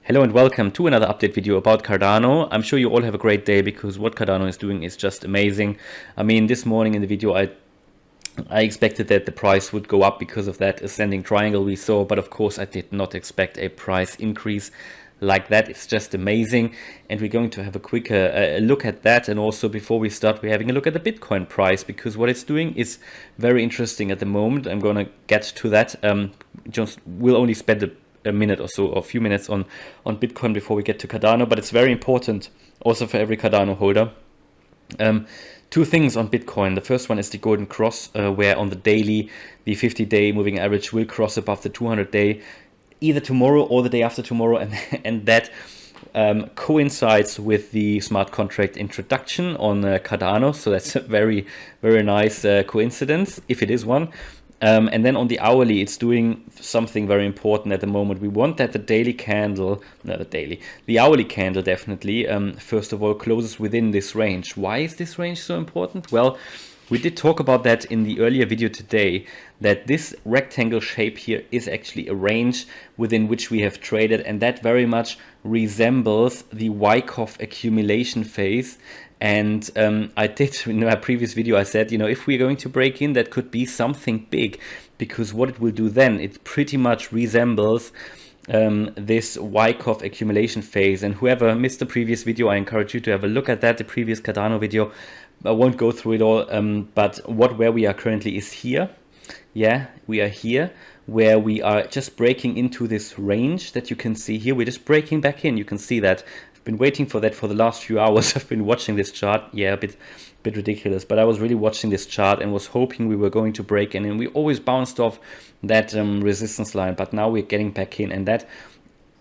Hello and welcome to another update video about Cardano. I'm sure you all have a great day because what Cardano is doing is just amazing. I mean, this morning in the video I expected that the price would go up because of that ascending triangle we saw, but of course I did not expect a price increase like that. It's just amazing, and we're going to have a quick look at that. And also before we start, we're having a look at the Bitcoin price because what it's doing is very interesting at the moment. I'm going to get to that. We'll only spend a minute or so, or a few minutes on Bitcoin before we get to Cardano, but it's very important also for every Cardano holder. Two things on Bitcoin. The first one is the golden cross, where on the daily, the 50-day moving average will cross above the 200-day either tomorrow or the day after tomorrow, and that coincides with the smart contract introduction on Cardano. So that's a very, very nice coincidence, if it is one. And then on the hourly, it's doing something very important at the moment. We want that the daily candle, the hourly candle definitely, first of all, closes within this range. Why is this range so important? Well, we did talk about that in the earlier video today, that this rectangle shape here is actually a range within which we have traded, and that very much resembles the Wyckoff accumulation phase. And I did, in my previous video, I said, if we're going to break in, that could be something big, because what it will do then, it pretty much resembles this Wyckoff accumulation phase. And whoever missed the previous video, I encourage you to have a look at that, the previous Cardano video. I won't go through it all, but where we are currently is here. Yeah, we are here, where we are just breaking into this range that you can see here. We're just breaking back in. You can see that. Been waiting for that for the last few hours. I've been watching this chart. Yeah, a bit ridiculous, but I was really watching this chart and was hoping we were going to break in, and we always bounced off that resistance line, but now we're getting back in, and that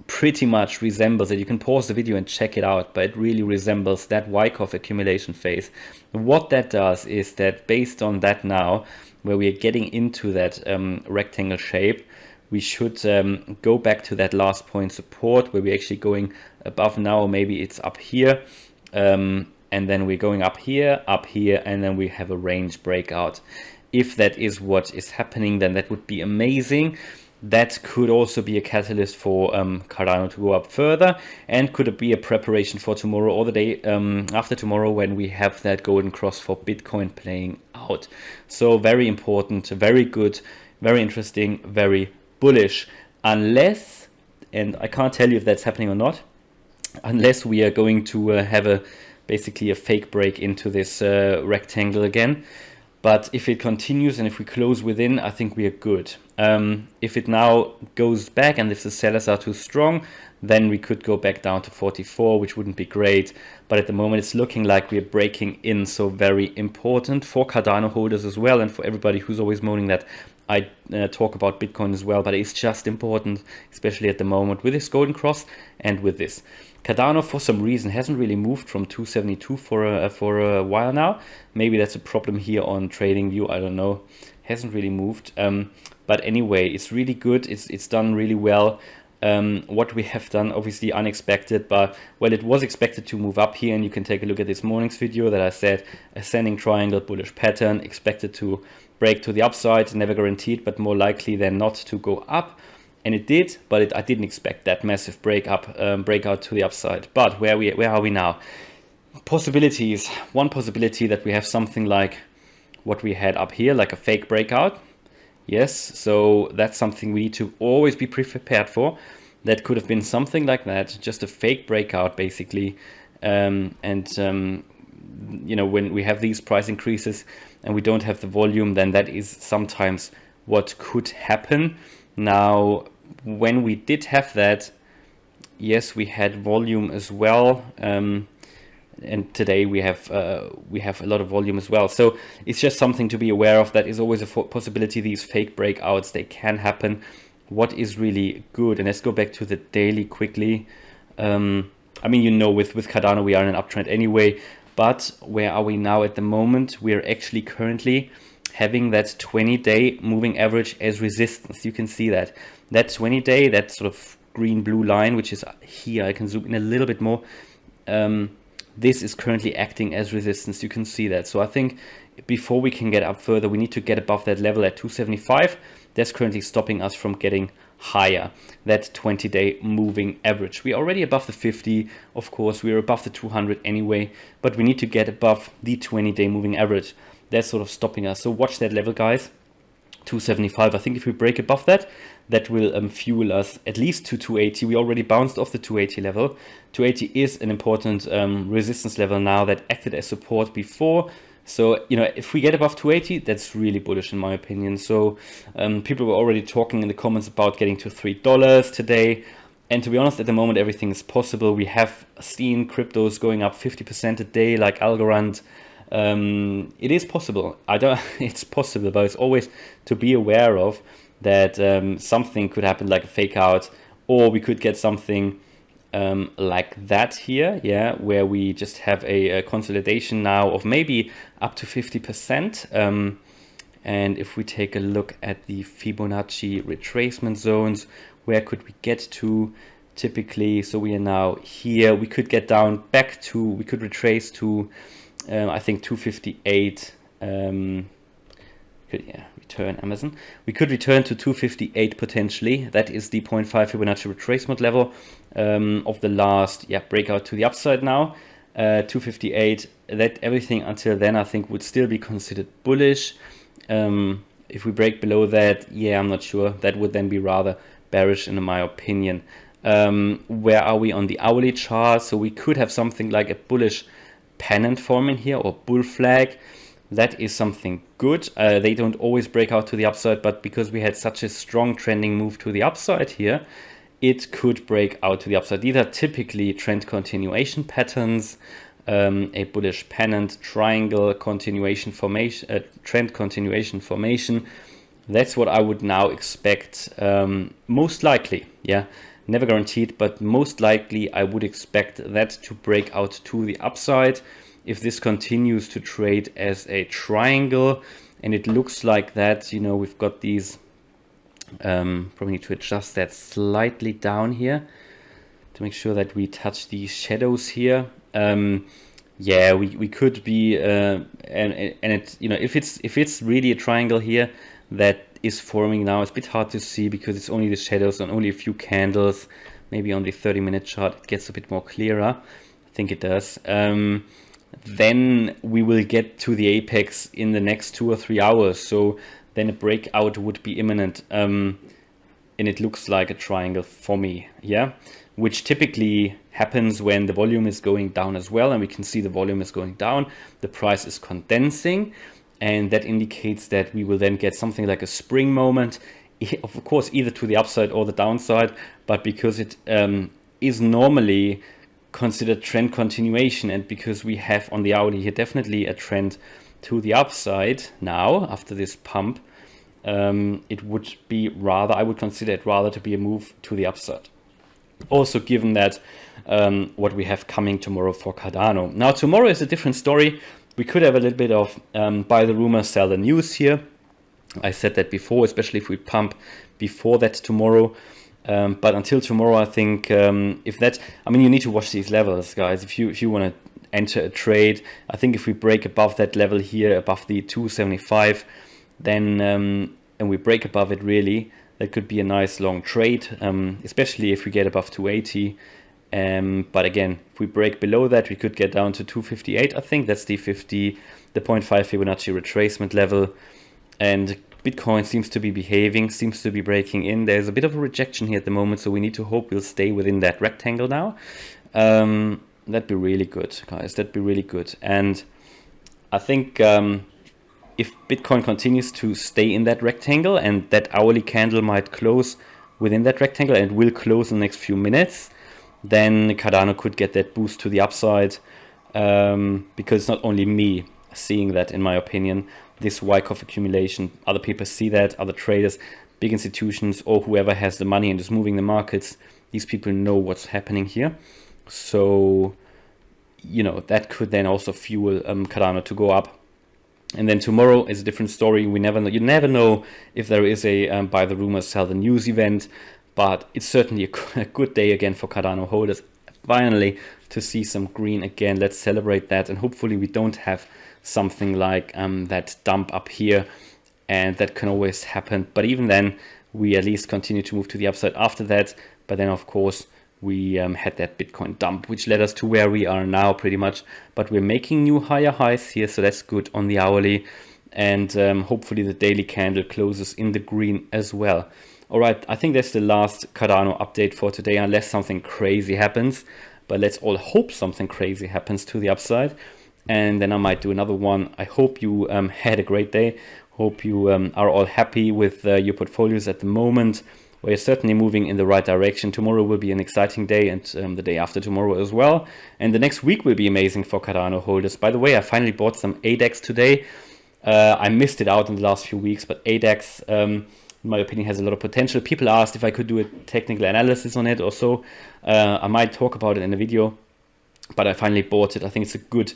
pretty much resembles it. You can pause the video and check it out, but it really resembles that Wyckoff accumulation phase. What that does is that based on that now, where we are getting into that rectangle shape, we should go back to that last point support where we're actually going above now. Maybe it's up here, and then we're going up here, and then we have a range breakout. If that is what is happening, then that would be amazing. That could also be a catalyst for Cardano to go up further, and could be a preparation for tomorrow or the day after tomorrow, when we have that golden cross for Bitcoin playing out. So very important, very good, very interesting, very bullish, unless, and I can't tell you if that's happening or not, unless we are going to have basically a fake break into this rectangle again. But if it continues and if we close within, I think we are good. If it now goes back and if the sellers are too strong, then we could go back down to 44, which wouldn't be great. But at the moment, it's looking like we're breaking in. So very important for Cardano holders as well, and for everybody who's always moaning that I talk about Bitcoin as well. But it's just important, especially at the moment, with this golden cross and with this. Cardano, for some reason, hasn't really moved from 272 for a while now. Maybe that's a problem here on TradingView. I don't know. Hasn't really moved. But anyway, it's really good. It's done really well. What we have done, obviously unexpected, but well, it was expected to move up here, and you can take a look at this morning's video that I said ascending triangle, bullish pattern, expected to break to the upside, never guaranteed, but more likely than not to go up. And it did, but I didn't expect that massive breakout to the upside. But where are we now? Possibilities. One possibility that we have something like what we had up here, like a fake breakout. Yes, so that's something we need to always be prepared for. That could have been something like that, just a fake breakout basically. When we have these price increases and we don't have the volume, then that is sometimes what could happen. Now, when we did have that, yes, we had volume as well, and today we have a lot of volume as well. So it's just something to be aware of. That is always a possibility. These fake breakouts, they can happen. What is really good, and let's go back to the daily quickly. I mean, with Cardano we are in an uptrend anyway, but where are we now at the moment? We're actually currently having that 20-day moving average as resistance. You can see that 20-day, that sort of green-blue line, which is here. I can zoom in a little bit more. This is currently acting as resistance. You can see that. So I think before we can get up further, we need to get above that level at 275. That's currently stopping us from getting higher, that 20-day moving average. We are already above the 50, of course, we're above the 200 anyway, but we need to get above the 20-day moving average. That's sort of stopping us. So watch that level, guys. 275. I think if we break above that, that will fuel us at least to 280. We already bounced off the 280 level. 280 is an important resistance level now that acted as support before. So, you know, if we get above 280, that's really bullish in my opinion. So people were already talking in the comments about getting to $3 today. And to be honest, at the moment, everything is possible. We have seen cryptos going up 50% a day, like Algorand. It is possible. It's possible, but it's always to be aware of that something could happen, like a fake out, or we could get something like that here, yeah, where we just have a consolidation now of maybe up to 50%. And if we take a look at the Fibonacci retracement zones, where could we get to typically? So we are now here. We could get down back to, we could retrace to I think 258. Return Amazon. We could return to 258 potentially. That is the 0.5 Fibonacci retracement level of the last breakout to the upside now. 258. That everything until then I think would still be considered bullish. If we break below that, I'm not sure. That would then be rather bearish in my opinion. Where are we on the hourly chart? So we could have something like a bullish pennant forming here, or bull flag. That is something good. They don't always break out to the upside, but because we had such a strong trending move to the upside here, it could break out to the upside. These are typically trend continuation patterns, a bullish pennant, triangle continuation formation, trend continuation formation. That's what I would now expect, most likely. Never guaranteed, but most likely I would expect that to break out to the upside if this continues to trade as a triangle. And it looks like that, you know, we've got these, probably need to adjust that slightly down here to make sure that we touch these shadows here. We could be, and it, you know, if it's really a triangle here that is forming now, it's a bit hard to see because it's only the shadows on only a few candles. Maybe on the 30-minute chart it gets a bit more clearer. I think it does. Then we will get to the apex in the next 2 or 3 hours. So then a breakout would be imminent. And it looks like a triangle for me, which typically happens when the volume is going down as well. And we can see the volume is going down. The price is condensing. And that indicates that we will then get something like a spring moment, of course, either to the upside or the downside. But because it is normally considered trend continuation, and because we have on the hourly here definitely a trend to the upside now after this pump, it would be rather, I would consider it rather to be a move to the upside. Also given that what we have coming tomorrow for Cardano. Now tomorrow is a different story. We could have a little bit of buy the rumor, sell the news here. I said that before, especially if we pump before that tomorrow. But until tomorrow, I think if that, I mean, you need to watch these levels, guys. If you want to enter a trade, I think if we break above that level here, above the 275, then and we break above it really, that could be a nice long trade, especially if we get above 280. But again, if we break below that, we could get down to 258. I think that's the 0.5 Fibonacci retracement level. And Bitcoin seems to be behaving, seems to be breaking in. There's a bit of a rejection here at the moment, so we need to hope we'll stay within that rectangle now. That'd be really good, guys. That'd be really good. And I think if Bitcoin continues to stay in that rectangle, and that hourly candle might close within that rectangle, and it will close in the next few minutes, then Cardano could get that boost to the upside, because it's not only me seeing that, in my opinion, this Wyckoff accumulation. Other people see that, other traders, big institutions, or whoever has the money and is moving the markets. These people know what's happening here. So, you know, that could then also fuel Cardano to go up. And then tomorrow is a different story. We never know. You never know if there is a buy the rumors, sell the news event. But it's certainly a good day again for Cardano holders. Finally, to see some green again. Let's celebrate that. And hopefully we don't have something like that dump up here. And that can always happen. But even then, we at least continue to move to the upside after that. But then of course we had that Bitcoin dump, which led us to where we are now pretty much. But we're making new higher highs here, so that's good on the hourly. And hopefully the daily candle closes in the green as well. All right, I think that's the last Cardano update for today, unless something crazy happens. But let's all hope something crazy happens to the upside. And then I might do another one. I hope you had a great day. Hope you are all happy with your portfolios at the moment. We're certainly moving in the right direction. Tomorrow will be an exciting day, and the day after tomorrow as well. And the next week will be amazing for Cardano holders. By the way, I finally bought some Adax today. I missed it out in the last few weeks, but Adax, in my opinion, has a lot of potential. People asked if I could do a technical analysis on it or so. I might talk about it in a video, but I finally bought it. I think it's a good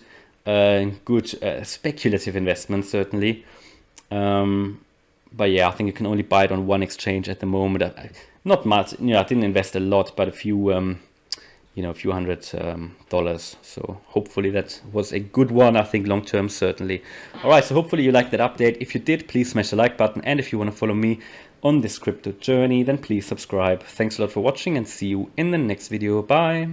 speculative investment, certainly. But yeah, I think you can only buy it on one exchange at the moment. Not much, I didn't invest a lot, but a few, a few $100. So hopefully that was a good one. I think long term, certainly. All right, so hopefully you liked that update. If you did, please smash the like button. And if you want to follow me on this crypto journey, then please subscribe. Thanks a lot for watching, and see you in the next video. Bye.